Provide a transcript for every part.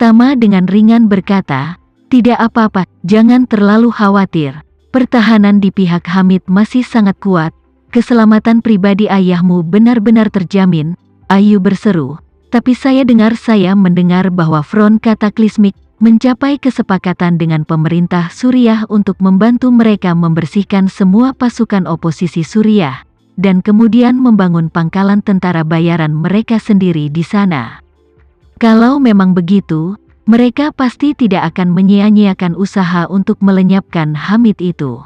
Tama dengan ringan berkata, "Tidak apa-apa, jangan terlalu khawatir. Pertahanan di pihak Hamid masih sangat kuat. Keselamatan pribadi ayahmu benar-benar terjamin," Ayu berseru. "Tapi saya mendengar bahwa Front Kataklismik mencapai kesepakatan dengan pemerintah Suriah untuk membantu mereka membersihkan semua pasukan oposisi Suriah, dan kemudian membangun pangkalan tentara bayaran mereka sendiri di sana. Kalau memang begitu, mereka pasti tidak akan menyia-nyiakan usaha untuk melenyapkan Hamid itu."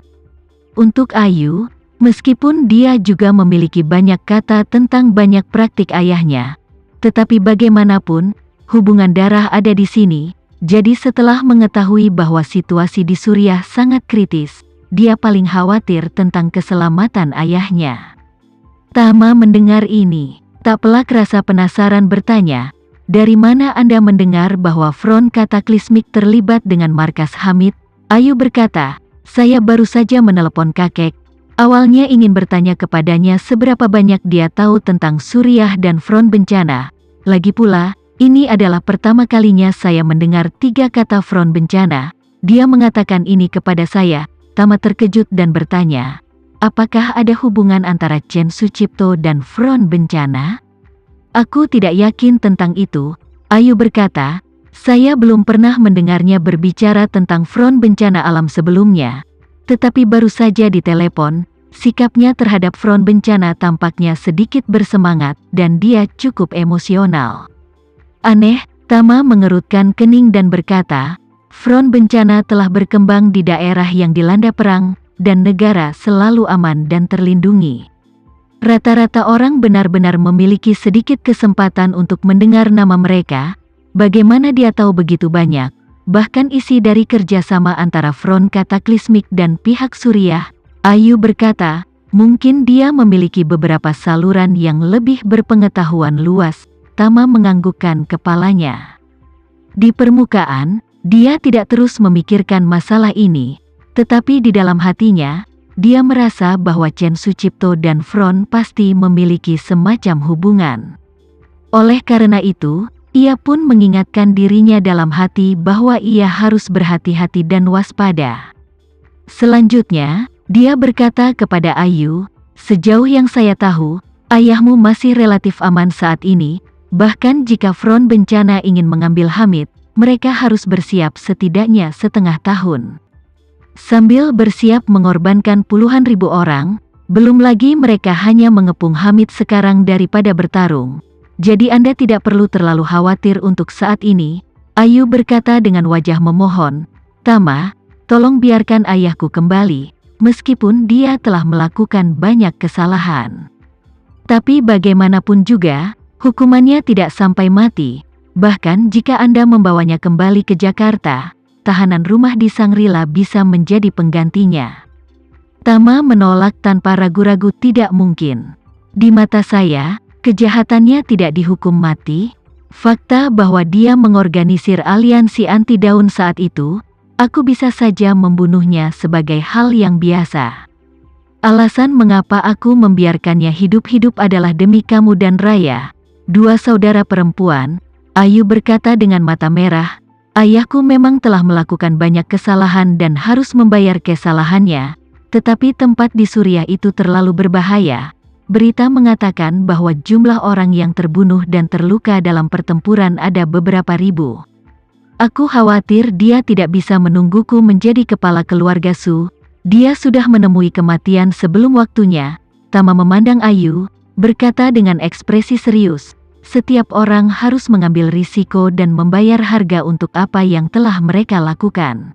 Untuk Ayu, meskipun dia juga memiliki banyak kata tentang banyak praktik ayahnya, tetapi bagaimanapun, hubungan darah ada di sini. Jadi setelah mengetahui bahwa situasi di Suriah sangat kritis, dia paling khawatir tentang keselamatan ayahnya. Tama mendengar ini, tak pelak rasa penasaran bertanya, "Dari mana Anda mendengar bahwa Front Kataklismik terlibat dengan markas Hamid?" Ayu berkata, "Saya baru saja menelepon kakek. Awalnya ingin bertanya kepadanya seberapa banyak dia tahu tentang Suriah dan Front Bencana. Lagi pula, ini adalah pertama kalinya saya mendengar 3 kata Front Bencana. Dia mengatakan ini kepada saya." Tama terkejut dan bertanya, "Apakah ada hubungan antara Chen Sucipto dan Front Bencana?" "Aku tidak yakin tentang itu," Ayu berkata. "Saya belum pernah mendengarnya berbicara tentang Front Bencana Alam sebelumnya. Tetapi baru saja ditelepon, sikapnya terhadap Front Bencana tampaknya sedikit bersemangat dan dia cukup emosional." "Aneh," Tama mengerutkan kening dan berkata, "Front Bencana telah berkembang di daerah yang dilanda perang, dan negara selalu aman dan terlindungi. Rata-rata orang benar-benar memiliki sedikit kesempatan untuk mendengar nama mereka. Bagaimana dia tahu begitu banyak, bahkan isi dari kerjasama antara Front Kataklismik dan pihak Suriah?" Ayu berkata, "Mungkin dia memiliki beberapa saluran yang lebih berpengetahuan luas." Tama menganggukkan kepalanya. Di permukaan, dia tidak terus memikirkan masalah ini, tetapi di dalam hatinya, dia merasa bahwa Chen Sucipto dan Front pasti memiliki semacam hubungan. Oleh karena itu, ia pun mengingatkan dirinya dalam hati bahwa ia harus berhati-hati dan waspada. Selanjutnya, dia berkata kepada Ayu, "Sejauh yang saya tahu, ayahmu masih relatif aman saat ini. Bahkan jika Front Bencana ingin mengambil Hamid, mereka harus bersiap setidaknya setengah tahun. Sambil bersiap mengorbankan puluhan ribu orang, belum lagi mereka hanya mengepung Hamid sekarang daripada bertarung. Jadi Anda tidak perlu terlalu khawatir untuk saat ini." Ayu berkata dengan wajah memohon, "Tama, tolong biarkan ayahku kembali, meskipun dia telah melakukan banyak kesalahan. Tapi bagaimanapun juga, hukumannya tidak sampai mati. Bahkan jika Anda membawanya kembali ke Jakarta, tahanan rumah di Sangrila bisa menjadi penggantinya." Tama menolak tanpa ragu-ragu, "Tidak mungkin. Di mata saya, kejahatannya tidak dihukum mati. Fakta bahwa dia mengorganisir aliansi anti daun saat itu, aku bisa saja membunuhnya sebagai hal yang biasa. Alasan mengapa aku membiarkannya hidup-hidup adalah demi kamu dan Raya, 2 saudara perempuan." Ayu berkata dengan mata merah, "Ayahku memang telah melakukan banyak kesalahan dan harus membayar kesalahannya, tetapi tempat di Suriah itu terlalu berbahaya. Berita mengatakan bahwa jumlah orang yang terbunuh dan terluka dalam pertempuran ada beberapa ribu. Aku khawatir dia tidak bisa menungguku menjadi kepala keluarga Su. Dia sudah menemui kematian sebelum waktunya." Tama memandang Ayu, berkata dengan ekspresi serius, "Setiap orang harus mengambil risiko dan membayar harga untuk apa yang telah mereka lakukan.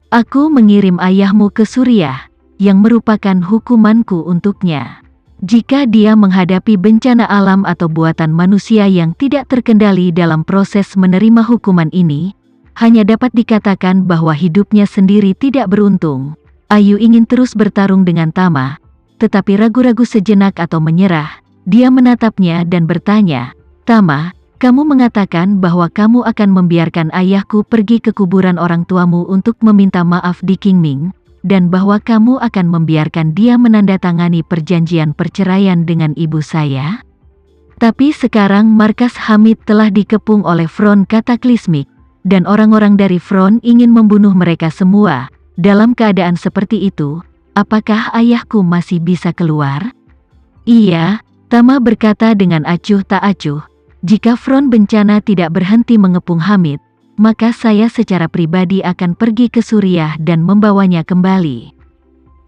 Aku mengirim ayahmu ke Suriah, yang merupakan hukumanku untuknya. Jika dia menghadapi bencana alam atau buatan manusia yang tidak terkendali dalam proses menerima hukuman ini, hanya dapat dikatakan bahwa hidupnya sendiri tidak beruntung." Ayu ingin terus bertarung dengan Tama, tetapi ragu-ragu sejenak atau menyerah. Dia menatapnya dan bertanya, "Tama, kamu mengatakan bahwa kamu akan membiarkan ayahku pergi ke kuburan orang tuamu untuk meminta maaf di Qingming, dan bahwa kamu akan membiarkan dia menandatangani perjanjian perceraian dengan ibu saya? Tapi sekarang markas Hamid telah dikepung oleh Front Kataklismik. dan orang-orang dari front ingin membunuh mereka semua. Dalam keadaan seperti itu, apakah ayahku masih bisa keluar? Iya, Tama berkata dengan acuh tak acuh. Jika front bencana tidak berhenti mengepung Hamid, maka saya secara pribadi akan pergi ke Suriah dan membawanya kembali.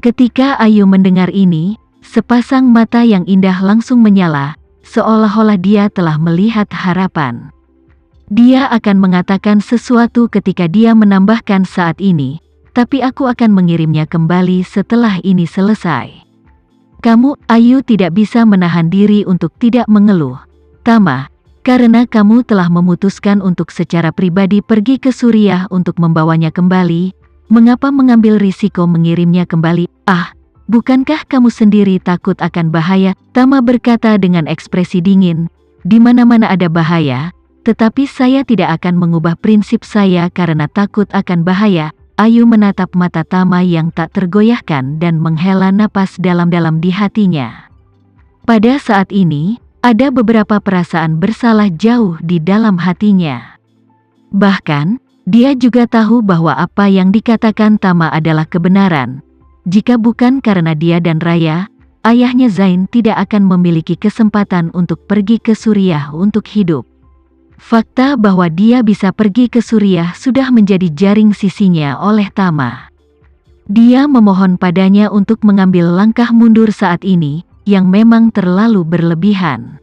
Ketika Ayu mendengar ini, sepasang mata yang indah langsung menyala, seolah-olah dia telah melihat harapan. Dia akan mengatakan sesuatu ketika dia menambahkan saat ini, tapi aku akan mengirimnya kembali setelah ini selesai. Kamu, Ayu tidak bisa menahan diri untuk tidak mengeluh. Tama, karena kamu telah memutuskan untuk secara pribadi pergi ke Suriah untuk membawanya kembali, mengapa mengambil risiko mengirimnya kembali? Bukankah kamu sendiri takut akan bahaya? Tama berkata dengan ekspresi dingin, di mana-mana ada bahaya, tetapi saya tidak akan mengubah prinsip saya karena takut akan bahaya. Ayu menatap mata Tama yang tak tergoyahkan dan menghela napas dalam-dalam di hatinya. Pada saat ini, ada beberapa perasaan bersalah jauh di dalam hatinya. Bahkan, dia juga tahu bahwa apa yang dikatakan Tama adalah kebenaran. Jika bukan karena dia dan Raya, ayahnya Zain tidak akan memiliki kesempatan untuk pergi ke Suriah untuk hidup. Fakta bahwa dia bisa pergi ke Suriah sudah menjadi jaring sisinya oleh Tama. Dia memohon padanya untuk mengambil langkah mundur saat ini, yang memang terlalu berlebihan.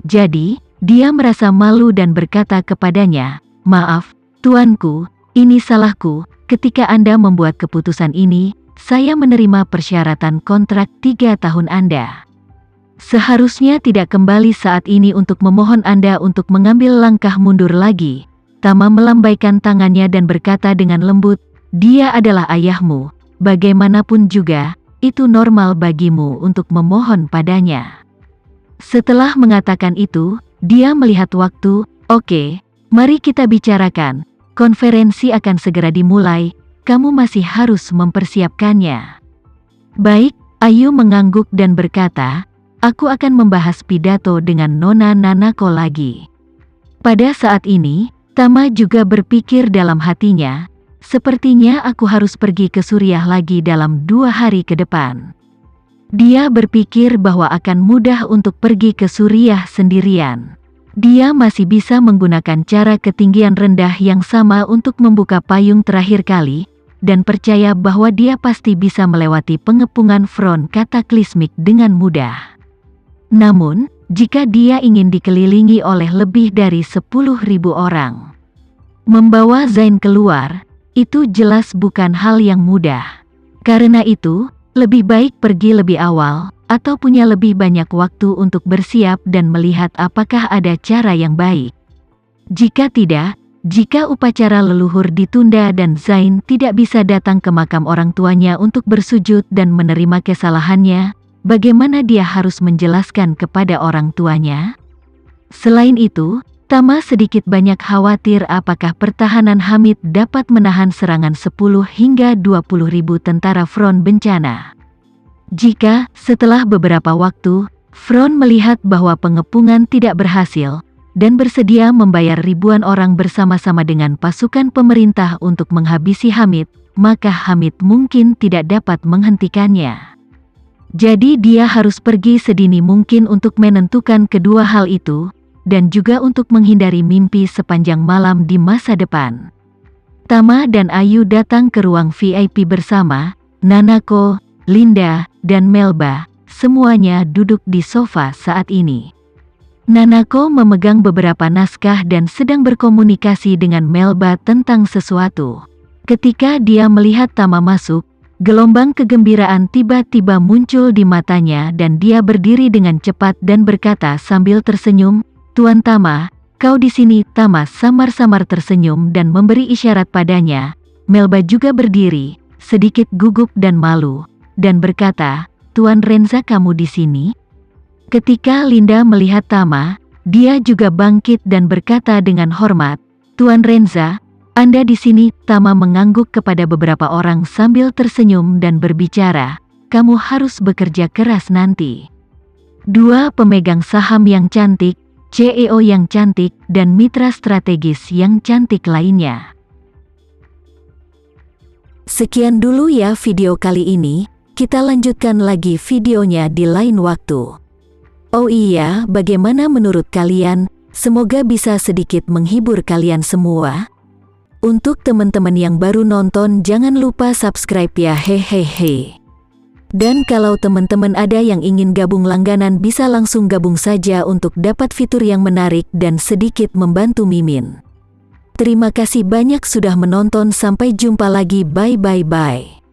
Jadi, dia merasa malu dan berkata kepadanya, "Maaf, tuanku, ini salahku, ketika Anda membuat keputusan ini, saya menerima persyaratan kontrak 3 tahun Anda. Seharusnya tidak kembali saat ini untuk memohon Anda untuk mengambil langkah mundur lagi." Tama melambaikan tangannya dan berkata dengan lembut, "Dia adalah ayahmu, bagaimanapun juga, itu normal bagimu untuk memohon padanya." Setelah mengatakan itu, dia melihat waktu. "Oke, mari kita bicarakan, konferensi akan segera dimulai, kamu masih harus mempersiapkannya." "Baik," Ayu mengangguk dan berkata, "Aku akan membahas pidato dengan Nona Nanako lagi." Pada saat ini, Tama juga berpikir dalam hatinya, sepertinya aku harus pergi ke Suriah lagi dalam 2 hari ke depan. Dia berpikir bahwa akan mudah untuk pergi ke Suriah sendirian. Dia masih bisa menggunakan cara ketinggian rendah yang sama untuk membuka payung terakhir kali, dan percaya bahwa dia pasti bisa melewati pengepungan front kataklismik dengan mudah. Namun, jika dia ingin dikelilingi oleh lebih dari 10.000 orang, membawa Zain keluar, itu jelas bukan hal yang mudah. Karena itu, lebih baik pergi lebih awal, atau punya lebih banyak waktu untuk bersiap dan melihat apakah ada cara yang baik. Jika tidak, jika upacara leluhur ditunda dan Zain tidak bisa datang ke makam orang tuanya untuk bersujud dan menerima kesalahannya, bagaimana dia harus menjelaskan kepada orang tuanya? Selain itu, Tama sedikit banyak khawatir apakah pertahanan Hamid dapat menahan serangan 10 hingga 20.000 tentara front bencana. Jika, setelah beberapa waktu, front melihat bahwa pengepungan tidak berhasil, dan bersedia membayar ribuan orang bersama-sama dengan pasukan pemerintah untuk menghabisi Hamid, maka Hamid mungkin tidak dapat menghentikannya. Jadi dia harus pergi sedini mungkin untuk menentukan kedua hal itu, dan juga untuk menghindari mimpi sepanjang malam di masa depan. Tama dan Ayu datang ke ruang VIP bersama, Nanako, Linda, dan Melba, semuanya duduk di sofa saat ini. Nanako memegang beberapa naskah dan sedang berkomunikasi dengan Melba tentang sesuatu. Ketika dia melihat Tama masuk, gelombang kegembiraan tiba-tiba muncul di matanya dan dia berdiri dengan cepat dan berkata sambil tersenyum, "Tuan Tama, kau di sini." Tama samar-samar tersenyum dan memberi isyarat padanya. Melba juga berdiri, sedikit gugup dan malu, dan berkata, "Tuan Renza, kamu di sini?" Ketika Linda melihat Tama, dia juga bangkit dan berkata dengan hormat, "Tuan Renza, Anda di sini." Tama mengangguk kepada beberapa orang sambil tersenyum dan berbicara, "Kamu harus bekerja keras nanti." 2 pemegang saham yang cantik, CEO yang cantik, dan mitra strategis yang cantik lainnya. Sekian dulu ya video kali ini, kita lanjutkan lagi videonya di lain waktu. Oh iya, bagaimana menurut kalian? Semoga bisa sedikit menghibur kalian semua. Untuk teman-teman yang baru nonton, jangan lupa subscribe ya, hehehe. Dan kalau teman-teman ada yang ingin gabung langganan, bisa langsung gabung saja untuk dapat fitur yang menarik dan sedikit membantu Mimin. Terima kasih banyak sudah menonton, sampai jumpa lagi, bye bye bye.